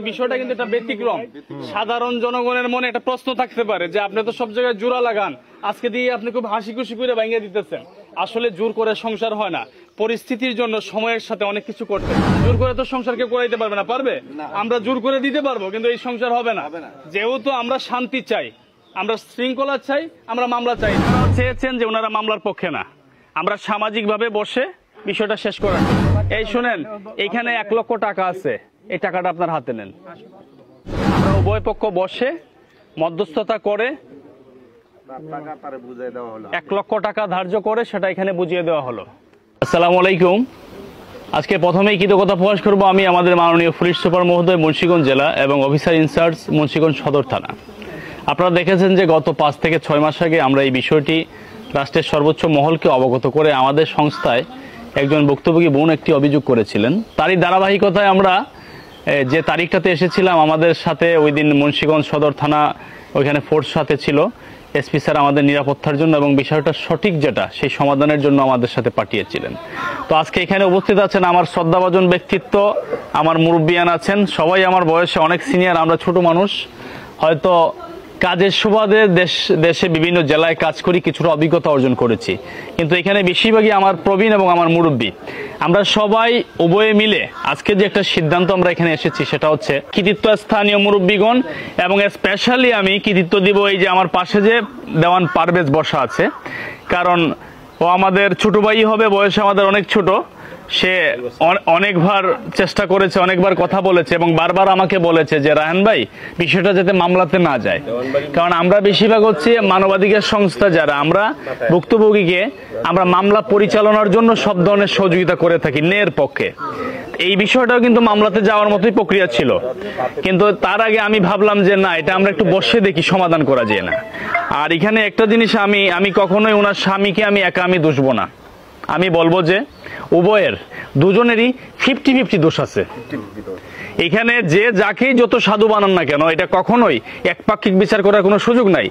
বিষয়টা কিন্তু একটা ব্যতিক্রম। সাধারণ জনগণের মনে একটা প্রশ্ন থাকতে পারে যে আপনি তো সব জায়গায় জোড়া লাগান, আজকে দিয়ে আপনি খুব হাসি খুশি করে ভাঙিয়ে দিতেছেন। আসলে জোর করে সংসার হয় না, পরিস্থিতির জন্য সময়ের সাথে অনেক কিছু করতে। জোর করে তো সংসারকে করাইতে পারবে না, পারবে? আমরা জোর করে দিতে পারবো, কিন্তু এই সংসার হবে না। যেহেতু আমরা শান্তি চাই, আমরা শৃঙ্খলা চাই, আমরা মামলা চাই। চেয়েছেন যে ওনারা মামলার পক্ষে না, আমরা সামাজিক ভাবে বসে বিষয়টা শেষ করার। এই শুনেন, এখানে 1 লক্ষ টাকা আছে, এই টাকাটা আপনার হাতে নেন। আমরা উভয় পক্ষ বসে মধ্যস্থতা করে 1 লক্ষ টাকা ধার্য করে সেটা এখানে বুঝিয়ে দেওয়া হলো। আসসালামু আলাইকুম। আজকে প্রথমেই কৃতজ্ঞতা প্রকাশ করব আমি আমাদের মাননীয় পুলিশ সুপার মহোদয়, মুন্সিগঞ্জ জেলা এবং অফিসার ইনচার্জ মুন্সিগঞ্জ সদর থানা। আপনারা দেখেছেন যে গত 5 থেকে 6 মাস আগে আমরা এই বিষয়টি রাষ্ট্রের সর্বোচ্চ মহলকে অবগত করে আমাদের সংস্থায় একজন ভুক্তভোগী বোন একটি অভিযোগ করেছিলেন। তারই ধারাবাহিকতায় আমরা যে তারিখটাতে এসেছিলাম, আমাদের সাথে ওই দিন মুন্সিগঞ্জ সদর থানা ওইখানে ফোর্স সাথে ছিল, এসপি স্যার আমাদের নিরাপত্তার জন্য এবং বিষয়টা সঠিক যেটা সেই সমাধানের জন্য আমাদের সাথে পাঠিয়েছিলেন। তো আজকে এখানে উপস্থিত আছেন আমার শ্রদ্ধাভাজন ব্যক্তিত্ব, আমার মুরব্বিয়ান আছেন, সবাই আমার বয়সে অনেক সিনিয়র, আমরা ছোট মানুষ। হয়তো কাজের সুবাদে দেশে বিভিন্ন জেলায় কাজ করি, কিছুটা অভিজ্ঞতা অর্জন করেছি, কিন্তু এখানে বেশিরভাগই আমার প্রবীণ এবং আমার মুরব্বী। আমরা সবাই উভয়ে মিলে আজকে যে একটা সিদ্ধান্ত আমরা এখানে এসেছি সেটা হচ্ছে কৃতিত্ব স্থানীয় মুরব্বীগণ, এবং স্পেশালি আমি কৃতিত্ব দিব এই যে আমার পাশে যে দেওয়ান পারভেজ বসা আছে, কারণ ও আমাদের ছোট ভাই হবে, বয়সে আমাদের অনেক ছোট। সে অনেকবার চেষ্টা করেছে, অনেকবার কথা বলেছে এবং বারবার আমাকে বলেছে যে রায়হান ভাই বিষয়টা যাতে মামলাতে না যায়, কারণ আমরা বেশিরভাগ হচ্ছে মানবাধিকার সংস্থা যারা আমরা ভুক্তভোগীকে আমরা মামলা পরিচালনার জন্য সব ধরনের সহযোগিতা করে থাকি ন্যায়ের পক্ষে। এই বিষয়টাও কিন্তু মামলাতে যাওয়ার মতোই প্রক্রিয়া ছিল, কিন্তু তার আগে আমি ভাবলাম যে না, এটা আমরা একটু বসে দেখি সমাধান করা যায় না। আর এখানে একটা জিনিস আমি কখনোই ওনার স্বামীকে আমি একা দুষব না, আমি বলবো যে উভয়ের দুজনেরই 50-50 দোষ আছে। এখানে যে যাকেই যত সাধু বানান না কেন, এটা কখনোই একপাক্ষিক বিচার করার কোনো সুযোগ নাই।